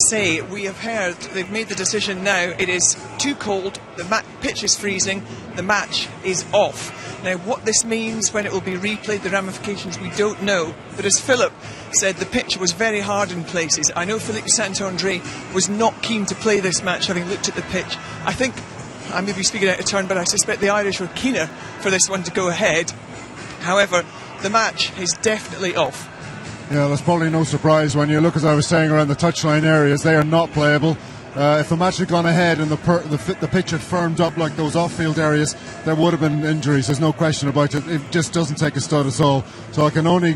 say, we have heard they've made the decision now. It is too cold, the pitch is freezing, the match is off. Now, what this means, when it will be replayed, the ramifications, we don't know. But as Philip said, the pitch was very hard in places. I know Philippe Saint-André was not keen to play this match, having looked at the pitch. I think, I may be speaking out of turn, but I suspect the Irish were keener for this one to go ahead. However, the match is definitely off. Yeah, there's probably no surprise when you look, as I was saying, around the touchline areas. They are not playable. If the match had gone ahead and the pitch had firmed up like those off-field areas, there would have been injuries. There's no question about it. It just doesn't take a stud at all. So I can only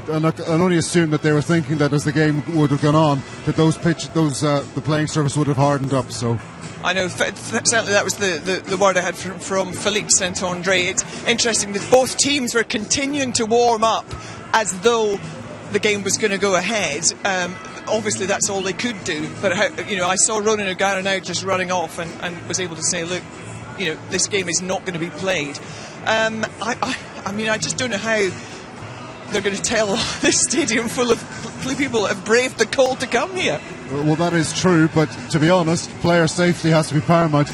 assume that they were thinking that as the game would have gone on, that the playing surface would have hardened up. So I know, certainly that was the word I had from Philippe Saint-André. It's interesting that both teams were continuing to warm up as though the game was going to go ahead. Obviously that's all they could do, but I saw Ronan O'Gara now just running off and was able to say, look, this game is not going to be played. I mean, I just don't know how they're going to tell this stadium full of people that have braved the cold to come here. Well, that is true, but to be honest, player safety has to be paramount.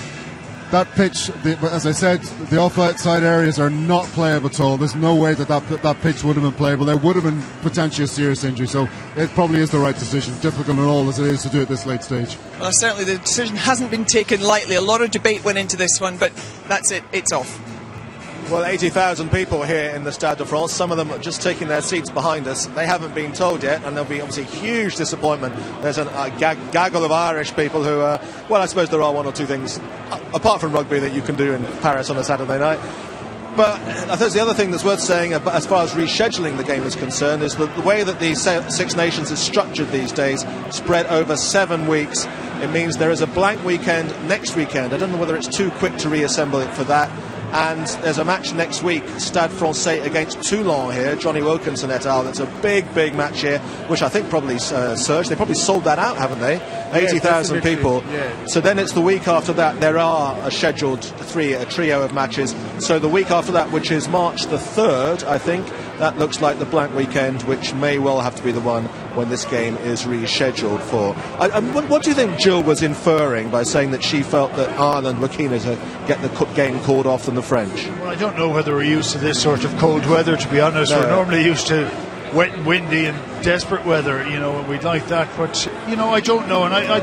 That pitch, as I said, the off-outside areas are not playable at all. There's no way that pitch would have been playable. There would have been potentially a serious injury, so it probably is the right decision, difficult and all as it is to do at this late stage. Well, certainly the decision hasn't been taken lightly. A lot of debate went into this one, but that's it, it's off. Well, 80,000 people here in the Stade de France. Some of them are just taking their seats behind us. They haven't been told yet, and there'll be obviously huge disappointment. There's a gaggle of Irish people who, well, I suppose there are one or two things, apart from rugby, that you can do in Paris on a Saturday night. But I think the other thing that's worth saying, as far as rescheduling the game is concerned, is that the way that the Six Nations is structured these days, spread over 7 weeks, it means there is a blank weekend next weekend. I don't know whether it's too quick to reassemble it for that. And there's a match next week, Stade Francais against Toulon here, Johnny Wilkinson et al. That's a big match here, which I think probably surged. They probably sold that out, haven't they? 80,000 people. Yeah. So then it's the week after that. There are a scheduled a trio of matches. So the week after that, which is March the 3rd, I think, that looks like the blank weekend, which may well have to be the one when this game is rescheduled for. What do you think Jill was inferring by saying that she felt that Ireland were keener to get the game called off than the French? Well, I don't know whether we're used to this sort of cold weather, to be honest. No. We're normally used to wet and windy and desperate weather, and we'd like that. But, I don't know. And I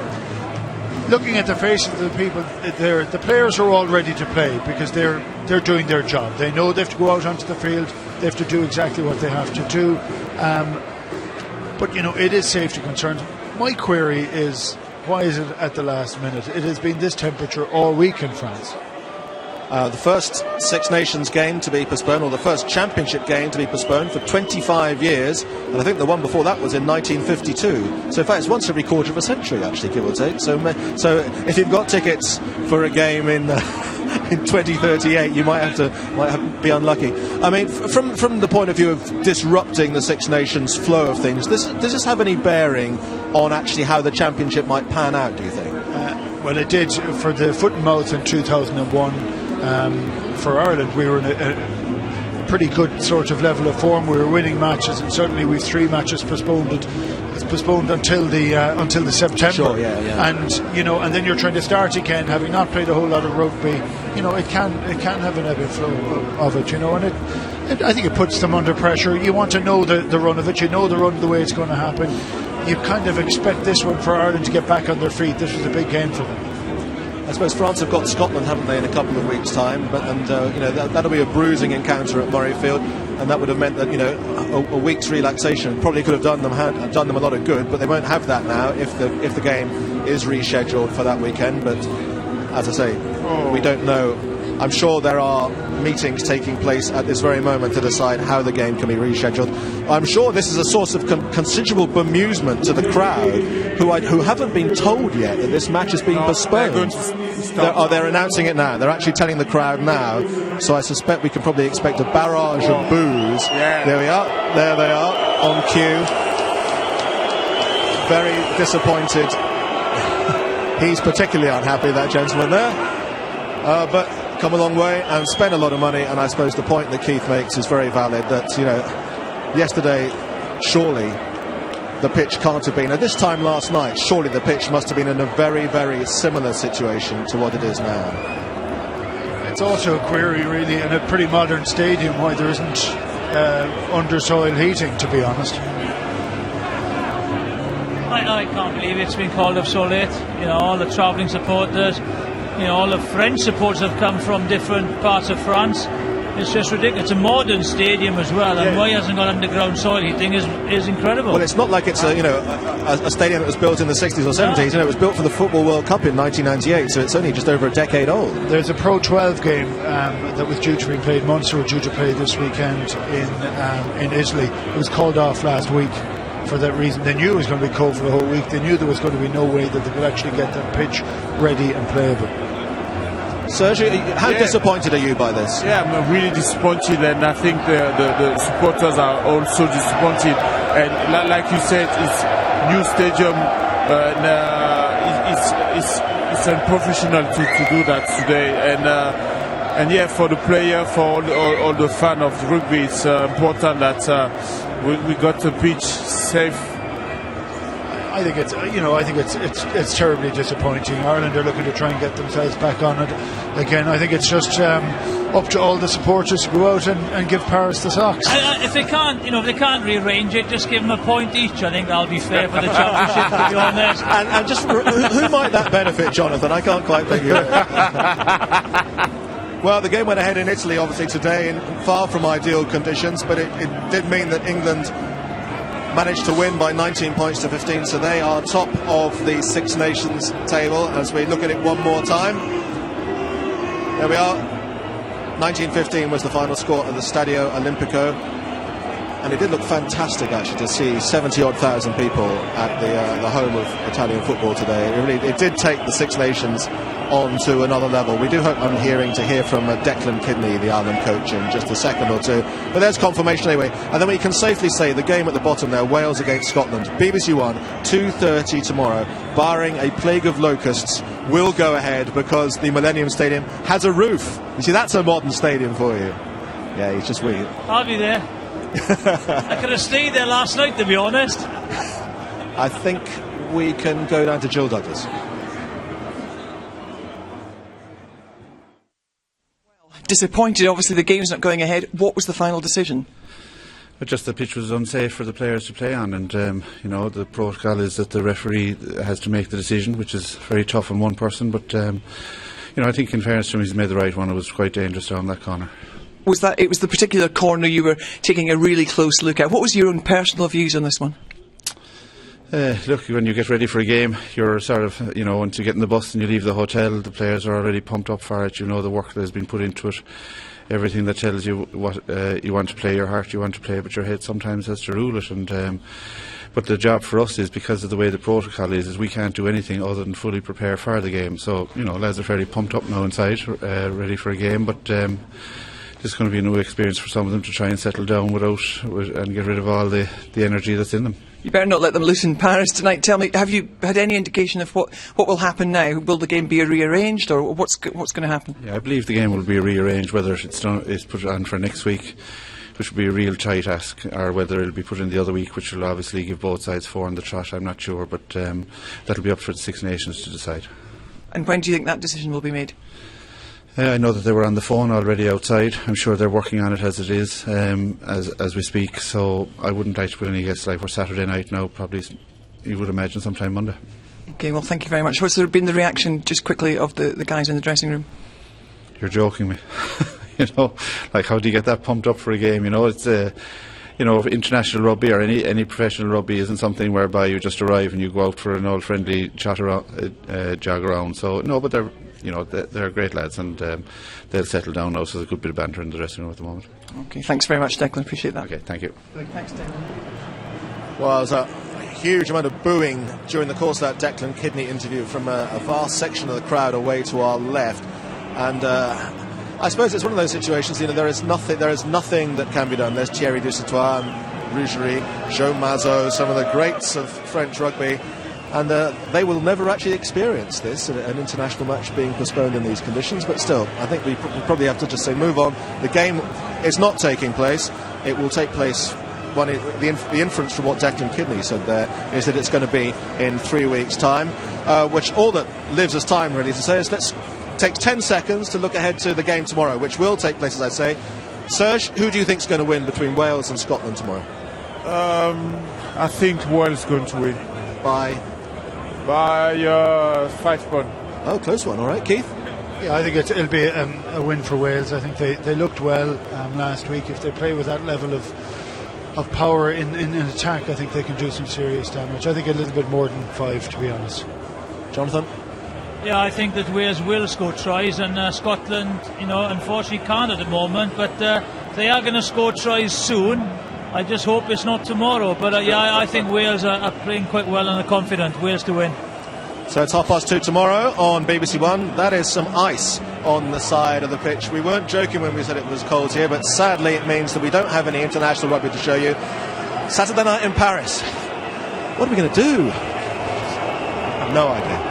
looking at the faces of the people, the players are all ready to play because they're doing their job. They know they have to go out onto the field. They have to do exactly what they have to do. But, it is safety concerns. My query is, why is it at the last minute? It has been this temperature all week in France. The first Six Nations game to be postponed, or the first championship game to be postponed for 25 years, and I think the one before that was in 1952. So in fact it's once every quarter of a century, actually, give or take. So if you've got tickets for a game in 2038, you might be unlucky. I mean, from the point of view of disrupting the Six Nations flow of things, does this have any bearing on actually how the championship might pan out, do you think? Well, it did for the foot and mouth in 2001. For Ireland, we were in a pretty good sort of level of form. We were winning matches, and certainly we've 3 matches postponed. It's postponed until the September. Sure, yeah. And and then you're trying to start again, having not played a whole lot of rugby. It can have an ebb and flow of it. And I think it puts them under pressure. You want to know the run of it. You know the run of the way it's going to happen. You kind of expect this one for Ireland to get back on their feet. This was a big game for them. I suppose France have got Scotland, haven't they, in a couple of weeks' time? That'll be a bruising encounter at Murrayfield, and that would have meant that a week's relaxation probably could have done them a lot of good. But they won't have that now if the game is rescheduled for that weekend. But as I say, we don't know. I'm sure there are meetings taking place at this very moment to decide how the game can be rescheduled. I'm sure this is a source of considerable bemusement to the crowd who haven't been told yet that this match has been postponed. They're announcing it now. They're actually telling the crowd now. So I suspect we can probably expect a barrage of boos. Yeah. There we are. There they are on cue. Very disappointed. He's particularly unhappy, that gentleman there. But come a long way and spent a lot of money, and I suppose the point that Keith makes is very valid, that yesterday surely the pitch can't have been. At this time last night, surely the pitch must have been in a very, very similar situation to what it is now. It's also a query, really, in a pretty modern stadium, why there isn't undersoil heating, to be honest. I can't believe it's been called up so late. You know, all the travelling supporters, you know, all the French supporters have come from different parts of France. It's just ridiculous. It's a modern stadium as well, and why it hasn't got underground soil heating is incredible. Well, it's not like it's a stadium that was built in the 60s or 70s. You know, it was built for the Football World Cup in 1998, so it's only just over a decade old. There's a Pro 12 game that was due to be played. Munster were due to play this weekend in Italy. It was called off last week for that reason. They knew it was going to be cold for the whole week. They knew there was going to be no way that they could actually get that pitch ready and playable. Sergio, how disappointed are you by this? Yeah, I'm really disappointed, and I think the supporters are also disappointed. And like you said, it's new stadium, and it's unprofessional to do that today. And yeah, for the player, for all the fan of rugby, it's important that we got the pitch safe. I think it's terribly disappointing. Ireland are looking to try and get themselves back on it again. I think it's just up to all the supporters to go out and give Paris the socks. If they can't rearrange it, just give them a point each. I think that'll be fair for the championship, to be honest. And just who might that benefit, Jonathan? I can't quite figure it. Well, the game went ahead in Italy, obviously, today in far from ideal conditions, but it did mean that England managed to win by 19 points to 15, so they are top of the Six Nations table. As we look at it one more time, there we are. 19-15 was the final score at the Stadio Olimpico, and it did look fantastic actually to see 70-odd thousand people at the home of Italian football today. It did take the Six Nations on to another level. We do hope I'm to hear from Declan Kidney, the Ireland coach, in just a second or two. But there's confirmation anyway. And then we can safely say the game at the bottom there, Wales against Scotland, BBC One, 2:30 tomorrow, barring a plague of locusts, will go ahead because the Millennium Stadium has a roof. You see, that's a modern stadium for you. Yeah, he's just weird. I'll be there. I could have stayed there last night, to be honest. I think we can go down to Jill Douglas. Disappointed, obviously the game's not going ahead. What was the final decision? But just the pitch was unsafe for the players to play on, and the protocol is that the referee has to make the decision, which is very tough on one person. But I think in fairness to him, he's made the right one. It was quite dangerous down that corner. It was the particular corner you were taking a really close look at. What was your own personal views on this one? Look, when you get ready for a game, you're sort of, once you get in the bus and you leave the hotel, the players are already pumped up for it. You know the work that has been put into it, everything that tells you what you want to play, your heart you want to play, but your head sometimes has to rule it. And but the job for us is, because of the way the protocol is we can't do anything other than fully prepare for the game. So, lads are fairly pumped up now inside, ready for a game, but it's going to be a new experience for some of them to try and settle down and get rid of all the energy that's in them. You better not let them loose in Paris tonight. Tell me, have you had any indication of what will happen now? Will the game be rearranged, or what's going to happen? Yeah, I believe the game will be rearranged. Whether it's put on for next week, which will be a real tight ask, or whether it'll be put in the other week, which will obviously give both sides 4 on the trot, I'm not sure, but that'll be up for the Six Nations to decide. And when do you think that decision will be made? I know that they were on the phone already outside. I'm sure they're working on it as it is, as we speak. So I wouldn't like to put any guess. Like, we're Saturday night now, probably you would imagine sometime Monday. Okay, well, thank you very much. What's been the reaction, just quickly, of the guys in the dressing room? You're joking me. Like, how do you get that pumped up for a game? It's international rugby or any professional rugby isn't something whereby you just arrive and you go out for an old friendly chat around, jog around. So no, but they're great lads, and they'll settle down now. So there's a good bit of banter in the dressing room at the moment. Okay, thanks very much, Declan. Appreciate that. Okay, thank you. Thanks, Declan. Well, there's a huge amount of booing during the course of that Declan Kidney interview from a vast section of the crowd away to our left, and I suppose it's one of those situations. There is nothing that can be done. There's Thierry Dusautoir, Rougerie, Joe Mazot, some of the greats of French rugby. And they will never actually experience this, an international match being postponed in these conditions. But still, I think we probably have to just say move on. The game is not taking place. It will take place the inference from what Declan Kidney said there is that it's going to be in 3 weeks' time, which all that lives us time really to say is let's take 10 seconds to look ahead to the game tomorrow, which will take place, as I say. Serge, who do you think is going to win between Wales and Scotland tomorrow? I think Wales is going to win. By 5 points. Oh, close one. All right, Keith? Yeah, I think it'll be a win for Wales. I think they looked well last week. If they play with that level of power in attack, I think they can do some serious damage. I think a little bit more than 5, to be honest. Jonathan? Yeah, I think that Wales will score tries, and Scotland, unfortunately can't at the moment, but they are going to score tries soon. I just hope it's not tomorrow, but I think Wales are playing quite well and are confident. Wales to win. So it's 2:30 tomorrow on BBC One. That is some ice on the side of the pitch. We weren't joking when we said it was cold here, but sadly it means that we don't have any international rugby to show you. Saturday night in Paris. What are we going to do? I have no idea.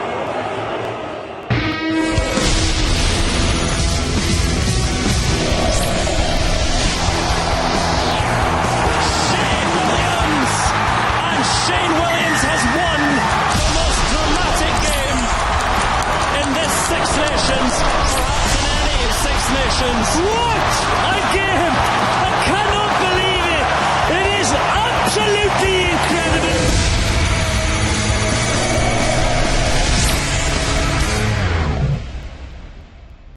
What a game! I cannot believe it! It is absolutely incredible!